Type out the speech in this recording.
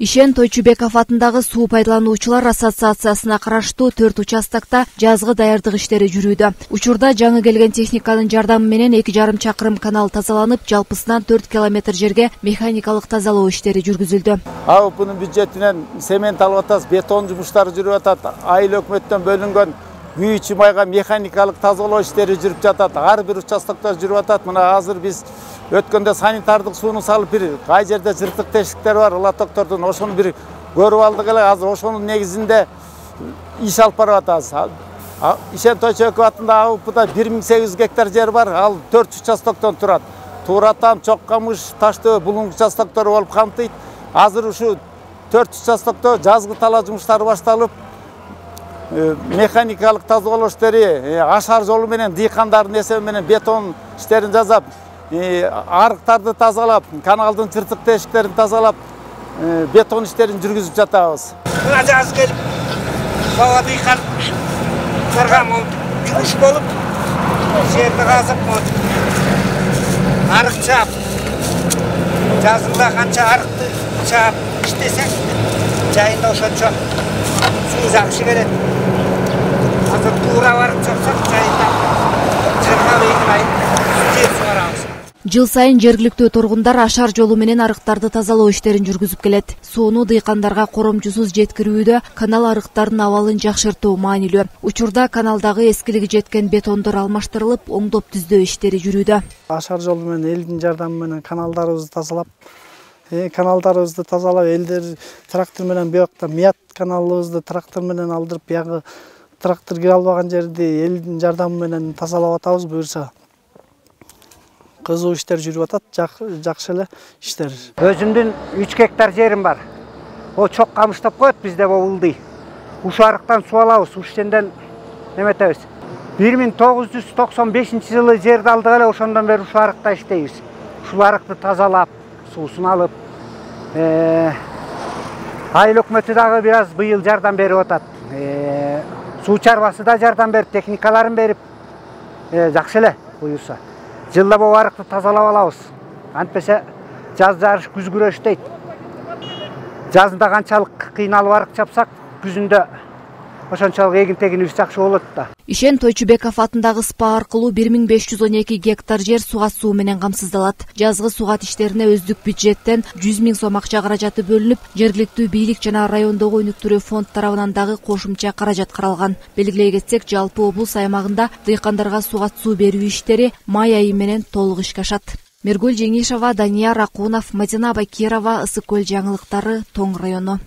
Ишен Тойчубеков атындагы суу пайдалануучулар ассоциациясына караштуу 4 участокта жазгы даярдык иштери жүрүүдө. Учурда жаңы келген техниканын жардамы менен 2,5 чакырым канал тазаланып, жалпысынан 4 километр жерге механикалык тазалоо иштери жүргүзүлдү. АУПнын бюджетинен цемент алып атабыз, бетон жумуштары жүрүп атат. Айыл өкмөттөн бөлүнгөн күйүүчү майга механикалык тазалоо иштери жүрүп жатат. Ар бир участокто жүрүп атат. Мына азыр биз өткөндө санитардык сууну салып, бир кай жерде жыртык тешиктер бар, лотоктордун, ошону бир көрүп алдык эле. Азыр ошонун негизинде иш алып барып атабыз. Ишен Тойчубеков атындагы АУПда 1800 гектар жер бар, ал 4 участоктон турат. Туратам, Чоккамыш, Таштөө, Булуң участоктору болуп камтыйт. Азыр ушу 4 участокто жазгы талаа жумуштары башталып, механикалык тазалоо иштери, ашар жолу менен дыйкандардын эсеби менен бетон иштерин жасап, арыктарды тазалап, каналдын чыртык тешиктерин тазалап, бетон иштерин жүргүзүп жатабыз. Мына жаз келип, бала дыйкандарга жумуш болуп, жерди казып, арык чаап, жазында канча арыкты чаап иштесек, жайында ошончо суу жакшы келет. Азыр туура барып чыксак, жайында 22 ай жер сугарабыз. Жыл сайын жергиликтүү тургундар ашар жолу менен арыктарды тазалоо иштерин жүргүзүп келет. Сууну дыйкандарга коромчусуз жеткирүүдө канал арыктардын абалын жакшыртуу маанилүү. Учурда каналдагы эскилиги жеткен бетондор алмаштырылып, оңдоп түздөө иштери жүрүүдө. Ашар жолу менен элдин жардамы менен каналдарыбызды тазалап, элдер трактор менен буякта Мият каналыбызды трактор менен алдырып, биягы трактор кире албаган жерди элдин жардамы менен тазалап атабыз. Буюрса кызуу иштер жүрүп атат, жакшы эле иштер. Өзүмдүн 3 гектар жерим бар. О Чоккамыш деп коет бизде болдуй. Ушу арыктан суу алабыз, ушенден неметебиз. 1995-жылы жерди алдык эле, ошондон бери ушу арыкта иштейбиз. Ушул арыкты тазалап, суусун алып, айыл өкмөтү дагы бир аз быйыл жардам берип атат. Суу чарбасы да жардам берип, техникаларын берип, жакшы эле буюрса. Жылда бул арыкты тазалап алабыз. Антпесе жаз жарыш күз күрөштөйт. Жазында канчалык кыйналып арык чапсак, күзүндө ошончолук эгин-тегинибиз жакшы болот да. Ишен Тойчубеков атындагы СПА аркылуу 1512 гектар жер сугат суу менен камсыздалат. Жазгы сугат иштерине өздүк бюджеттен 100 000 сом акча каражаты бөлүнүп, жергиликтүү бийлик жана райондогу өнүктүрүү фонд тарабынан дагы кошумча каражат каралган. Белгилей кетсек, жалпы облус аймагында дыйкандарга сугат суу берүү иштери май айы менен толук ишке ашат. Миргүл Жеңишова, Данияр Акунов, Мадина Бакирова, Ысык көл жаңылыктары, Тоң району.